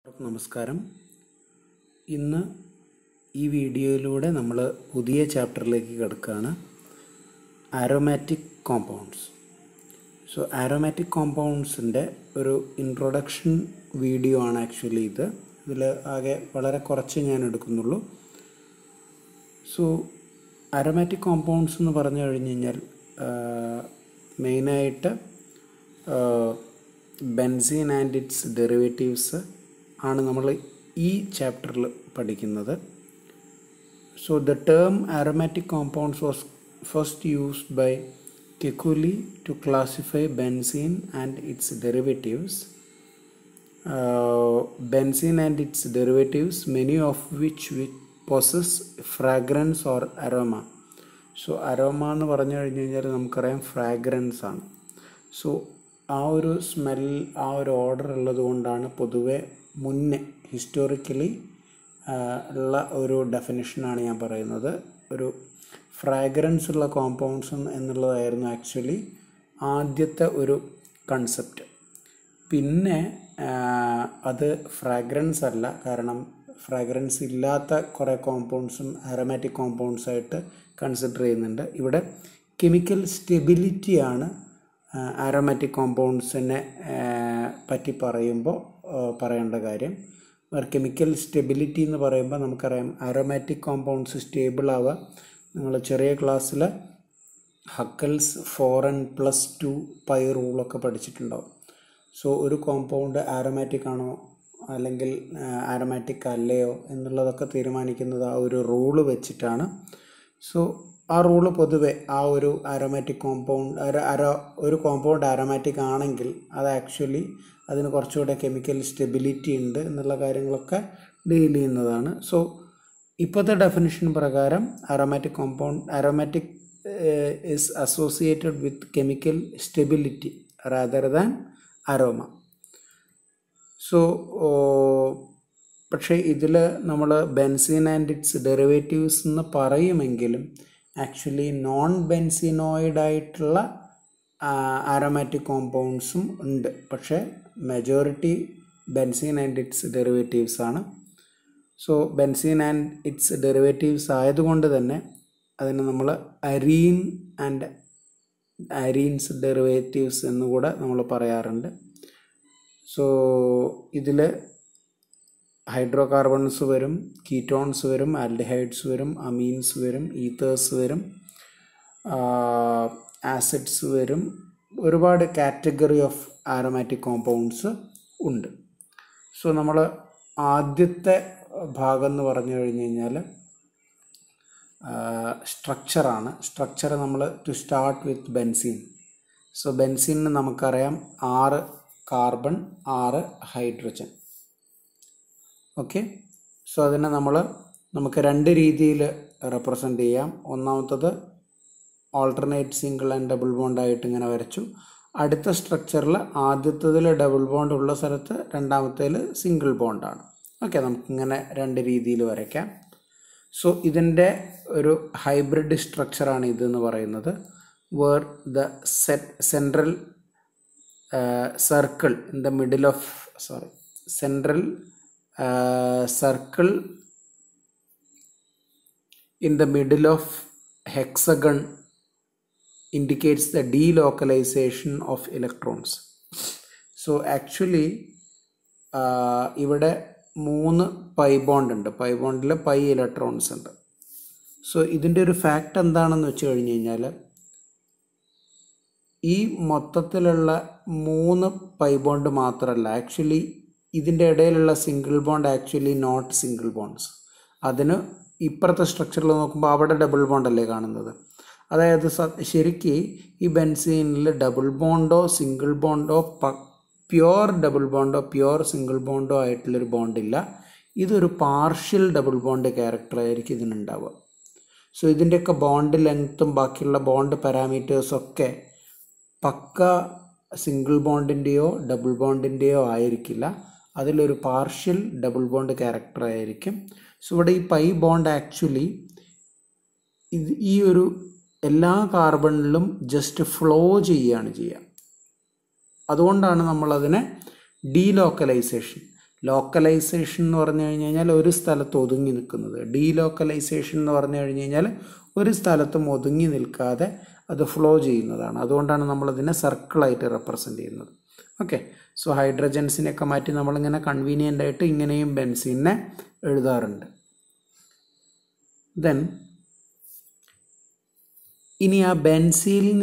നമസ്കാരം. ഇന്ന് ഈ വീഡിയോയിലൂടെ നമ്മൾ പുതിയ ചാപ്റ്ററിലേക്ക് കിടക്കുകയാണ്, ആരോമാറ്റിക് കോമ്പൗണ്ട്സ്. സോ ആരോമാറ്റിക് കോമ്പൗണ്ട്സിൻ്റെ ഒരു ഇൻട്രൊഡക്ഷൻ വീഡിയോ ആണ് ആക്ച്വലി ഇത്. ഇതിൽ ആകെ വളരെ കുറച്ച് ഞാൻ എടുക്കുന്നുള്ളൂ. സോ ആരോമാറ്റിക് കോമ്പൗണ്ട്സ് എന്ന് പറഞ്ഞു കഴിഞ്ഞ് കഴിഞ്ഞാൽ മെയിനായിട്ട് ബെൻസീൻ ആൻഡ് ഇറ്റ്സ് ഡെറിവേറ്റീവ്സ് ആണ് നമ്മൾ ഈ ചാപ്റ്ററിൽ പഠിക്കുന്നത്. So the term aromatic compounds was first used by Kekulé to classify benzene and its derivatives. Benzene and its derivatives, many of which possess fragrance or aroma. So aroma എന്ന് പറഞ്ഞു കഴിഞ്ഞ് കഴിഞ്ഞാൽ നമുക്കറിയാം ഫ്രാഗ്രൻസ് ആണ്. സോ ആ ഒരു smell, ആ ഒരു ഓർഡർ ഉള്ളത് കൊണ്ടാണ് പൊതുവെ മുന്നേ ഹിസ്റ്റോറിക്കലി ഉള്ള ഒരു ഡെഫിനിഷനാണ് ഞാൻ പറയുന്നത്. ഒരു ഫ്രാഗ്രൻസ് ഉള്ള കോമ്പൗണ്ട്സ് എന്നുള്ളതായിരുന്നു ആക്ച്വലി ആദ്യത്തെ ഒരു കൺസെപ്റ്റ്. പിന്നെ അത് ഫ്രാഗ്രൻസ് അല്ല, കാരണം ഫ്രാഗ്രൻസ് ഇല്ലാത്ത കുറേ കോമ്പൗണ്ട്സും ആരോമാറ്റിക് കോമ്പൗണ്ട്സായിട്ട് കൺസിഡർ ചെയ്യുന്നുണ്ട്. ഇവിടെ കെമിക്കൽ സ്റ്റെബിലിറ്റിയാണ് ആരോമാറ്റിക് കോമ്പൗണ്ട്സിനെ പറ്റി പറയുമ്പോൾ പറയേണ്ട കാര്യം. കെമിക്കൽ സ്റ്റെബിലിറ്റി എന്ന് പറയുമ്പോൾ നമുക്കറിയാം ആരോമാറ്റിക് കോമ്പൗണ്ട്സ് സ്റ്റേബിൾ ആവുക. നിങ്ങൾ ചെറിയ ക്ലാസ്സിൽ ഹക്കൽസ് 4n+2 പൈ റൂളൊക്കെ പഠിച്ചിട്ടുണ്ടാവും. സോ ഒരു കോമ്പൗണ്ട് ആരോമാറ്റിക് ആണോ അല്ലെങ്കിൽ ആരോമാറ്റിക് അല്ലയോ എന്നുള്ളതൊക്കെ തീരുമാനിക്കുന്നത് ആ ഒരു റൂള് വെച്ചിട്ടാണ്. സോ ആ റൂള് പൊതുവെ ആ ഒരു ആരോമാറ്റിക് കോമ്പൗണ്ട് ഒരു കോമ്പൗണ്ട് ആരോമാറ്റിക് ആണെങ്കിൽ അത് ആക്ച്വലി അതിന് കുറച്ചുകൂടെ കെമിക്കൽ സ്റ്റെബിലിറ്റി ഉണ്ട് എന്നുള്ള കാര്യങ്ങളൊക്കെ ഡീൽ ചെയ്യുന്നതാണ്. സോ ഇപ്പോഴത്തെ ഡെഫിനിഷൻ പ്രകാരം aromatic is associated with chemical stability rather than aroma. So പക്ഷേ ഇതിൽ നമ്മൾ ബെൻസീൻ ആൻഡ് ഇറ്റ്സ് ഡെറിവേറ്റീവ്സ് എന്ന് പറയുമെങ്കിലും ആക്ച്വലി നോൺ ബെൻസീനോയിഡ് ആയിട്ടുള്ള ആരോമാറ്റിക് കോമ്പൗണ്ട്സും ഉണ്ട്. പക്ഷേ majority benzene and its derivatives ആണ്. So benzene and its derivatives ആയതുകൊണ്ട് തന്നെ അതിന് നമ്മൾ അരീൻ ആൻഡ് അരീൻസ് ഡെറിവേറ്റീവ്സ് എന്നുകൂടെ നമ്മൾ പറയാറുണ്ട്. സോ ഇതിൽ ഹൈഡ്രോ കാർബൺസ് വരും, കീറ്റോൺസ് വരും, ആൽഡിഹൈഡ്സ് വരും, അമീൻസ് വരും, ഈത്തേഴ്സ് വരും, ആസിഡ്സ് വരും. ഒരുപാട് കാറ്റഗറി ഓഫ് ആരോമാറ്റിക് കോമ്പൗണ്ട്സ് ഉണ്ട്. സോ നമ്മൾ ആദ്യത്തെ ഭാഗം എന്ന് പറഞ്ഞു കഴിഞ്ഞ് കഴിഞ്ഞാൽ സ്ട്രക്ചറാണ്. സ്ട്രക്ചർ നമ്മൾ to start with benzene. So ബെൻസീനിന് നമുക്കറിയാം 6 കാർബൺ 6 ഹൈഡ്രജൻ. ഓക്കെ. സോ അതിനെ നമുക്ക് 2 രീതിയിൽ റെപ്രസെൻ്റ് ചെയ്യാം. ഒന്നാമത്തത് alternate single and double bond ആയിട്ട് ഇങ്ങനെ വരച്ചു. അടുത്ത സ്ട്രക്ചറിൽ ആദ്യത്തതിൽ ഡബിൾ ബോണ്ട് ഉള്ള സ്ഥലത്ത് രണ്ടാമത്തേൽ സിംഗിൾ ബോണ്ടാണ്. ഓക്കെ, നമുക്കിങ്ങനെ 2 രീതിയിൽ വരയ്ക്കാം. സോ ഇതിൻ്റെ ഒരു ഹൈബ്രിഡ് സ്ട്രക്ചറാണ് ഇതെന്ന് പറയുന്നത്. Where the central circle in the middle of central circle in the middle of hexagon indicates the delocalization of electrons. So actually ഇവിടെ 3 പൈ ബോണ്ട് ഉണ്ട്. പൈ ബോണ്ടിൽ പൈ ഇലക്ട്രോൺസ് ഉണ്ട്. സോ ഇതിൻ്റെ ഒരു ഫാക്റ്റ് എന്താണെന്ന് വെച്ച് കഴിഞ്ഞ് കഴിഞ്ഞാൽ ഈ മൊത്തത്തിലുള്ള 3 പൈ ബോണ്ട് മാത്രമല്ല, ആക്ച്വലി ഇതിൻ്റെ ഇടയിലുള്ള single bond actually not single bonds. അതിന് ഇപ്പുറത്തെ സ്ട്രക്ചറിൽ നോക്കുമ്പോൾ അവിടെ ഡബിൾ ബോണ്ടല്ലേ കാണുന്നത്. അതായത് ശരിക്ക് ഈ ബെൻസീനിൽ ഡബിൾ ബോണ്ടോ സിംഗിൾ ബോണ്ടോ പ്യുവർ ഡബിൾ ബോണ്ടോ പ്യുവർ സിംഗിൾ ബോണ്ടോ ആയിട്ടുള്ളൊരു ബോണ്ടില്ല. ഇതൊരു പാർഷ്യൽ ഡബിൾ ബോണ്ട് ക്യാരക്ടറായിരിക്കും ഇതിനുണ്ടാവുക. സോ ഇതിൻ്റെയൊക്കെ ബോണ്ട് ലെങ്ത്തും ബാക്കിയുള്ള ബോണ്ട് പാരാമീറ്റേഴ്സൊക്കെ പക്ക സിംഗിൾ ബോണ്ടിൻ്റെയോ ഡബിൾ ബോണ്ടിൻ്റെയോ ആയിരിക്കില്ല. അതിലൊരു പാർഷ്യൽ ഡബിൾ ബോണ്ട് ക്യാരക്ടറായിരിക്കും. സോ ഇവിടെ ഈ പൈ ബോണ്ട് ആക്ച്വലി ഈ ഒരു എല്ലാ കാർബണിലും ജസ്റ്റ് ഫ്ലോ ചെയ്യുകയാണ് ചെയ്യുക. അതുകൊണ്ടാണ് നമ്മളതിനെ ഡീലോക്കലൈസേഷൻ, ലോക്കലൈസേഷൻ എന്ന് പറഞ്ഞു കഴിഞ്ഞാൽ ഒരു സ്ഥലത്ത് ഒതുങ്ങി നിൽക്കുന്നത്. ഡീലോക്കലൈസേഷൻ എന്ന് പറഞ്ഞു കഴിഞ്ഞ് കഴിഞ്ഞാൽ ഒരു സ്ഥലത്തും ഒതുങ്ങി നിൽക്കാതെ അത് ഫ്ലോ ചെയ്യുന്നതാണ്. അതുകൊണ്ടാണ് നമ്മളതിനെ സർക്കിളായിട്ട് റെപ്രസെൻ്റ് ചെയ്യുന്നത്. ഓക്കെ, സോ ഹൈഡ്രജൻസിനെയൊക്കെ മാറ്റി നമ്മളിങ്ങനെ കൺവീനിയൻ്റ് ആയിട്ട് ഇങ്ങനെയും ബെൻസീനെ എഴുതാറുണ്ട്. ദെൻ ഇനി ആ ബെൻസീനിൽ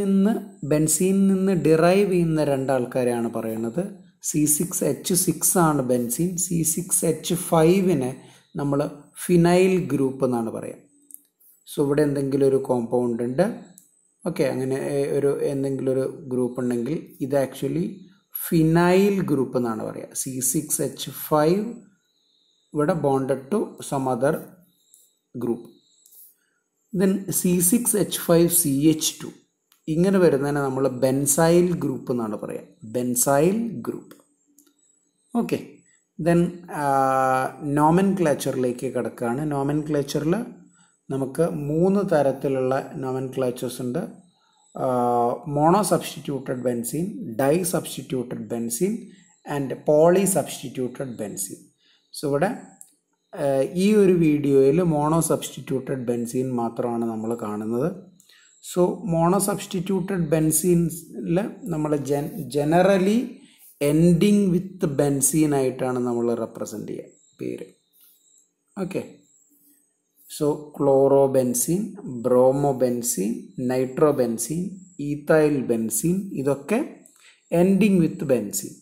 നിന്ന് ഡിറൈവ് ചെയ്യുന്ന രണ്ടാൾക്കാരെയാണ് പറയുന്നത്. C6H6 ആണ് ബെൻസീൻ. C6H5നെ നമ്മൾ ഫിനൈൽ ഗ്രൂപ്പ് എന്നാണ് പറയുക. സോ ഇവിടെ എന്തെങ്കിലും ഒരു കോമ്പൗണ്ട് ഉണ്ട്, ഓക്കെ, അങ്ങനെ എന്തെങ്കിലും ഒരു ഗ്രൂപ്പ് ഉണ്ടെങ്കിൽ ഇത് ആക്ച്വലി ഫിനൈൽ ഗ്രൂപ്പ് എന്നാണ് പറയുക. C6H5 ഇവിടെ bonded to some other group. Then C6H5CH2 ഇങ്ങനെ വരുന്നതിനെ നമ്മൾ ബെൻസൈൽ ഗ്രൂപ്പ് എന്നാണ് പറയുക. Benzyl group. ഓക്കെ, ദെൻ നോമൻക്ലേച്ചറിലേക്ക് കിടക്കുകയാണ്. നോമൻക്ലേച്ചറിൽ നമുക്ക് 3 തരത്തിലുള്ള നോമൻക്ലേച്ചേഴ്സ് ഉണ്ട്. Mono substituted benzene, di substituted benzene and poly substituted benzene. So ഇവിടെ ഈ ഒരു വീഡിയോയിൽ മോണോ സബ്സ്റ്റിറ്റ്യൂട്ടഡ് ബെൻസീൻ മാത്രമാണ് നമ്മൾ കാണുന്നത്. സോ മോണോ സബ്സ്റ്റിറ്റ്യൂട്ടഡ് ബെൻസീനിൽ നമ്മൾ ജനറലി എൻഡിങ് വിത്ത് ബെൻസീൻ ആയിട്ടാണ് നമ്മൾ റെപ്രസെൻ്റ് ചെയ്യുക പേര്. Okay, so chlorobenzene, bromobenzene, nitrobenzene, ethyl benzene, ഇതൊക്കെ എൻഡിങ് വിത്ത് ബെൻസീൻ.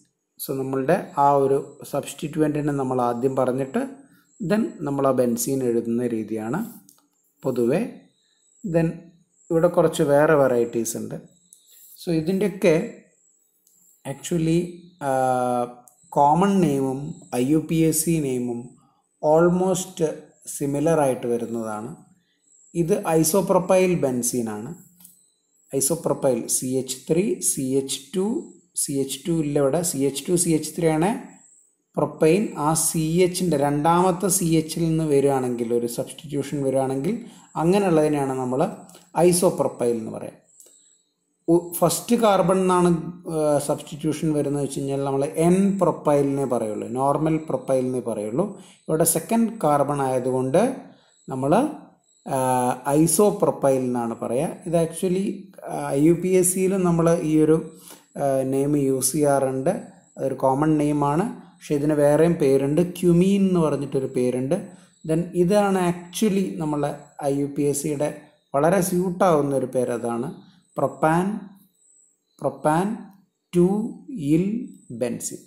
സോ നമ്മളുടെ ആ ഒരു സബ്സ്റ്റിറ്റ്യൂവൻറ്റിനെ നമ്മൾ ആദ്യം പറഞ്ഞിട്ട് ദെൻ നമ്മൾ ആ ബെൻസീൻ എഴുതുന്ന രീതിയാണ് പൊതുവെ. ദെൻ ഇവിടെ കുറച്ച് വേറെ വെറൈറ്റീസ് ഉണ്ട്. സോ ഇതിൻ്റെയൊക്കെ ആക്ച്വലി കോമൺ നെയിമും IUPAC നെയിമും ഓൾമോസ്റ്റ് സിമിലർ ആയിട്ട് വരുന്നതാണ്. ഇത് ഐസോപ്രൊപ്പൈൽ ബെൻസീനാണ്. ഐസോപ്രൊപ്പൈൽ CH3, CH2 ഇല്ല ഇവിടെ, CH2 CH3 ആണ് പ്രൊപ്പൈൻ. ആ CHൻ്റെ രണ്ടാമത്തെ CHൽ നിന്ന് വരികയാണെങ്കിൽ, ഒരു സബ്സ്റ്റിറ്റ്യൂഷൻ വരികയാണെങ്കിൽ അങ്ങനെയുള്ളതിനെയാണ് നമ്മൾ ഐസോപ്രൊപ്പൈൽ എന്ന് പറയാം. ഫസ്റ്റ് കാർബൺ എന്നാണ് സബ്സ്റ്റിറ്റ്യൂഷൻ വരുന്നത് വെച്ച് കഴിഞ്ഞാൽ നമ്മൾ N പ്രൊപ്പൈലിനെ പറയുള്ളൂ, നോർമൽ പ്രൊപ്പൈലിനെ പറയുള്ളൂ. ഇവിടെ സെക്കൻഡ് കാർബൺ ആയതുകൊണ്ട് നമ്മൾ ഐസോപ്രൊപ്പൈൽ എന്നാണ് പറയുക. ഇത് ആക്ച്വലി IUPACയിലും നമ്മൾ ഈ ഒരു നെയിം യൂസ് ചെയ്യാറുണ്ട്. അതൊരു കോമൺ നെയിമാണ്. പക്ഷേ ഇതിന് വേറെയും പേരുണ്ട്, ക്യുമീൻ എന്ന് പറഞ്ഞിട്ടൊരു പേരുണ്ട്. ദെൻ ഇതാണ് ആക്ച്വലി നമ്മളെ IUPACയുടെ വളരെ സ്യൂട്ടാവുന്ന ഒരു പേര്, അതാണ് പ്രൊപ്പാൻ 2-ഇൽ ബെൻസീൻ.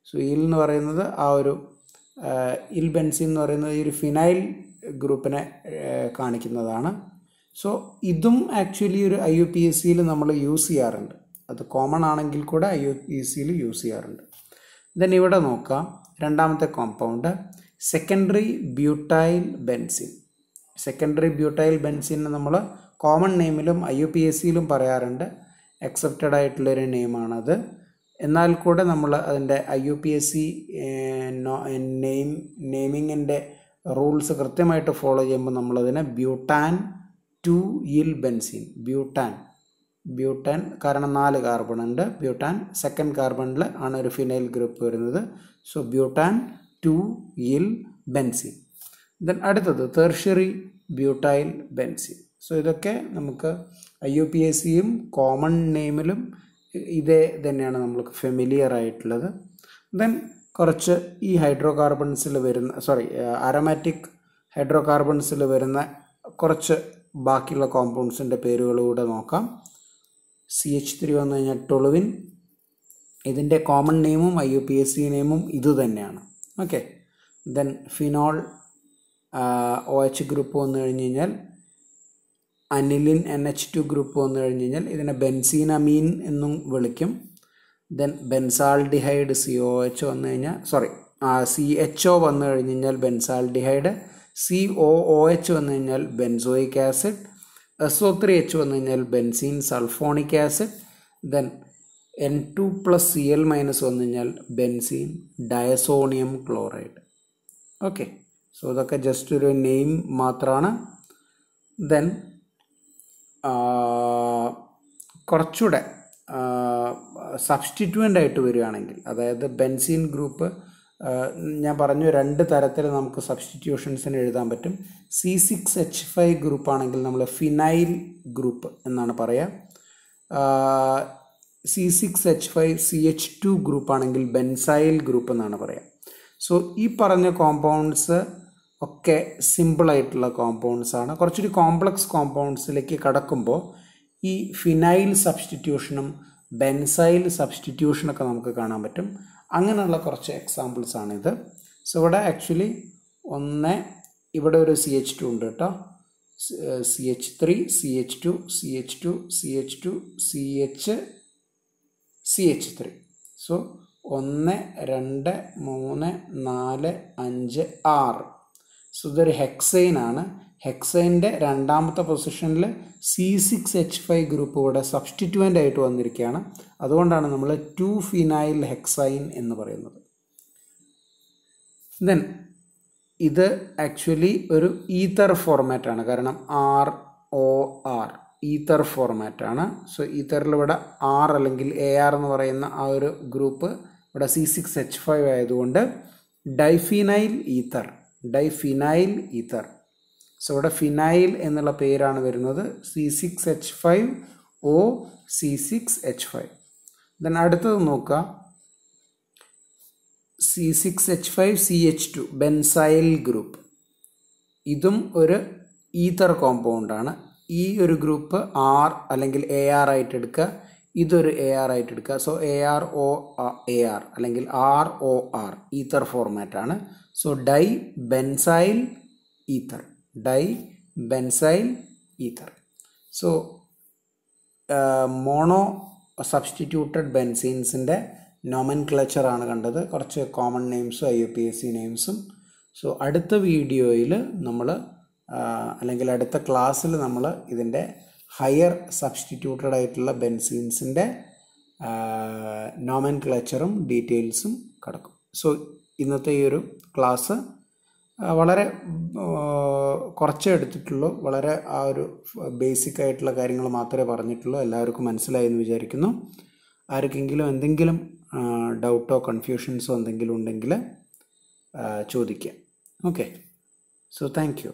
സോ ഇൽ എന്ന് പറയുന്നത് ആ ഒരു ഇൽ ബെൻസീൻ എന്ന് പറയുന്നത് ഈ ഒരു ഫിനൈൽ ഗ്രൂപ്പിനെ കാണിക്കുന്നതാണ്. സോ ഇതും ആക്ച്വലി ഒരു IUPACയിൽ നമ്മൾ യൂസ് ചെയ്യാറുണ്ട്. അത് കോമൺ ആണെങ്കിൽ കൂടെ IUPACയിൽ യൂസ് ചെയ്യാറുണ്ട്. ദെൻ ഇവിടെ നോക്കാം, രണ്ടാമത്തെ compound secondary butyl benzene. Secondary butyl ബെൻസീനെ നമ്മൾ കോമൺ നെയിമിലും IUPACയിലും പറയാറുണ്ട്. അക്സെപ്റ്റഡ് ആയിട്ടുള്ളൊരു നെയിമാണത്. എന്നാൽ കൂടെ നമ്മൾ അതിൻ്റെ IUPAC നെയിമിങ്ങിൻ്റെ റൂൾസ് കൃത്യമായിട്ട് ഫോളോ ചെയ്യുമ്പോൾ നമ്മളതിനെ ബ്യൂട്ടാൻ 2-ഇൽ ബെൻസീൻ, ബ്യൂട്ടാൻ കാരണം 4 കാർബൺ ഉണ്ട്. ബ്യൂട്ടാൻ സെക്കൻഡ് കാർബണിൽ ആണ് ഒരു ഫിനൈൽ ഗ്രൂപ്പ് വരുന്നത്. സോ ബ്യൂട്ടാൻ 2-ഇൽ ബെൻസീൻ. ദെൻ അടുത്തത് ടെർഷ്യറി ബ്യൂട്ടൈൽ ബെൻസീൻ. സോ ഇതൊക്കെ നമുക്ക് IUPACയും കോമൺ നെയിമിലും ഇതേ തന്നെയാണ് നമ്മൾക്ക് ഫെമിലിയർ ആയിട്ടുള്ളത്. ദെൻ കുറച്ച് ഈ ഹൈഡ്രോകാർബൺസിൽ വരുന്ന അരോമാറ്റിക് ഹൈഡ്രോകാർബൺസിൽ വരുന്ന കുറച്ച് ബാക്കിയുള്ള കോമ്പൗണ്ട്സിൻ്റെ പേരുകളൂടെ നോക്കാം. CH3 വന്നു കഴിഞ്ഞാൽ ടൊളുവിൻ. ഇതിൻ്റെ കോമൺ നെയിമും IUPAC നെയിമും ഇത് തന്നെയാണ്. Okay, then phenol OH group വന്നു കഴിഞ്ഞ് കഴിഞ്ഞാൽ, അനിലിൻ NH2 ഗ്രൂപ്പ് വന്നു കഴിഞ്ഞ് കഴിഞ്ഞാൽ ഇതിനെ ബെൻസീനമീൻ എന്നും വിളിക്കും. ദെൻ ബെൻസാൾഡിഹൈഡ് COH വന്നു കഴിഞ്ഞാൽ CHO വന്നു കഴിഞ്ഞ് കഴിഞ്ഞാൽ ബെൻസാൾഡിഹൈഡ്, COOH വന്നു കഴിഞ്ഞാൽ ബെൻസോയിക് ആസിഡ്, SO3H വന്നു കഴിഞ്ഞാൽ benzene sulphonic acid. Then N2+Cl- വന്നു കഴിഞ്ഞാൽ benzene diazonium chloride. Okay, so ഇതൊക്കെ ജസ്റ്റ് ഒരു നെയിം മാത്രമാണ്. ദെൻ കുറച്ചുകൂടെ സബ്സ്റ്റിറ്റ്യൂവൻ്റ് ആയിട്ട് വരികയാണെങ്കിൽ, അതായത് ബെൻസീൻ ഗ്രൂപ്പ് ഞാൻ പറഞ്ഞു 2 തരത്തിൽ നമുക്ക് സബ്സ്റ്റിറ്റ്യൂഷൻസിന് എഴുതാൻ പറ്റും. C6H5 ഗ്രൂപ്പ് ആണെങ്കിൽ നമ്മൾ ഫിനൈൽ ഗ്രൂപ്പ് എന്നാണ് പറയുക. C6H5CH2 ഗ്രൂപ്പ് ആണെങ്കിൽ ബെൻസൈൽ ഗ്രൂപ്പ് എന്നാണ് പറയുക. സോ ഈ പറഞ്ഞ കോമ്പൗണ്ട്സ് ഒക്കെ സിമ്പിളായിട്ടുള്ള കോമ്പൗണ്ട്സ് ആണ്. കുറച്ചൊരു കോംപ്ലക്സ് കോമ്പൗണ്ട്സിലേക്ക് കടക്കുമ്പോൾ ഈ ഫിനൈൽ സബ്സ്റ്റിറ്റ്യൂഷനും ബെൻസൈൽ സബ്സ്റ്റിറ്റ്യൂഷനൊക്കെ നമുക്ക് കാണാൻ പറ്റും. അങ്ങനെയുള്ള കുറച്ച് എക്സാമ്പിൾസ് ആണിത്. സോ ഇവിടെ ആക്ച്വലി ഇവിടെ ഒരു CH2 ഉണ്ട് കേട്ടോ. CH3, CH2, CH2, CH2, CH3. So 1, 2, 3, 4, 5, 6. So ഇതൊരു ഹെക്സൈൻ ആണ്. ഹെക്സൈൻ്റെ രണ്ടാമത്തെ പൊസിഷനിൽ C6H5 ഗ്രൂപ്പ് ഇവിടെ സബ്സ്റ്റിറ്റ്യൂവൻ്റ് ആയിട്ട് വന്നിരിക്കുകയാണ്. അതുകൊണ്ടാണ് നമ്മൾ 2-ഫിനൈൽ ഹെക്സൈൻ എന്ന് പറയുന്നത്. ദെൻ ഇത് ആക്ച്വലി ഒരു ഈതർ ഫോർമാറ്റ് ആണ്. കാരണം ROR ഈതർ ഫോർമാറ്റ് ആണ്. സോ ഈതറിൽ ഇവിടെ R അല്ലെങ്കിൽ AR എന്ന് പറയുന്ന ആ ഒരു ഗ്രൂപ്പ് ഇവിടെ C6H5 ആയതുകൊണ്ട് ഡൈഫിനൈൽ ഈതർ. സോ ഇവിടെ ഫിനൈൽ എന്നുള്ള പേരാണ് വരുന്നത്. C6H5O C6H5. ദെൻ അടുത്തത് നോക്കുക, C6H5CH2 ബെൻസൈൽ ഗ്രൂപ്പ്. ഇതും ഒരു ഈതർ കോമ്പൗണ്ടാണ്. ഈ ഒരു ഗ്രൂപ്പ് R അല്ലെങ്കിൽ AR ആയിട്ട് എടുക്കുക, ഇതൊരു AR ആയിട്ട് എടുക്കുക. സോ AROAR അല്ലെങ്കിൽ ROR ഈതർ ഫോർമാറ്റ് ആണ്. So dibenzyl ether. So mono substituted ബെൻസീൻസിൻ്റെ നോമൻക്ലേച്ചർ ആണ് കണ്ടത്. കുറച്ച് കോമൺ നെയിംസും IUPAC നെയിംസും. സോ അടുത്ത വീഡിയോയിൽ നമ്മൾ അല്ലെങ്കിൽ അടുത്ത ക്ലാസ്സിൽ നമ്മൾ ഇതിൻ്റെ ഹയർ സബ്സ്റ്റിറ്റ്യൂട്ടഡ് ആയിട്ടുള്ള ബെൻസീൻസിൻ്റെ നോമൻക്ലേച്ചറും ഡീറ്റെയിൽസും കടക്കും. സോ ഇന്നത്തെ ഈ ഒരു ക്ലാസ് വളരെ കുറച്ചേ എടുത്തിട്ടുള്ളൂ. വളരെ ആ ഒരു ബേസിക് ആയിട്ടുള്ള കാര്യങ്ങൾ മാത്രമേ പറഞ്ഞിട്ടുള്ളൂ. എല്ലാവർക്കും മനസ്സിലായി എന്ന് വിചാരിക്കുന്നു. ആർക്കെങ്കിലും എന്തെങ്കിലും ഡൗട്ടോ കൺഫ്യൂഷൻസോ എന്തെങ്കിലും ഉണ്ടെങ്കിൽ ചോദിക്കാം. Okay, so thank you.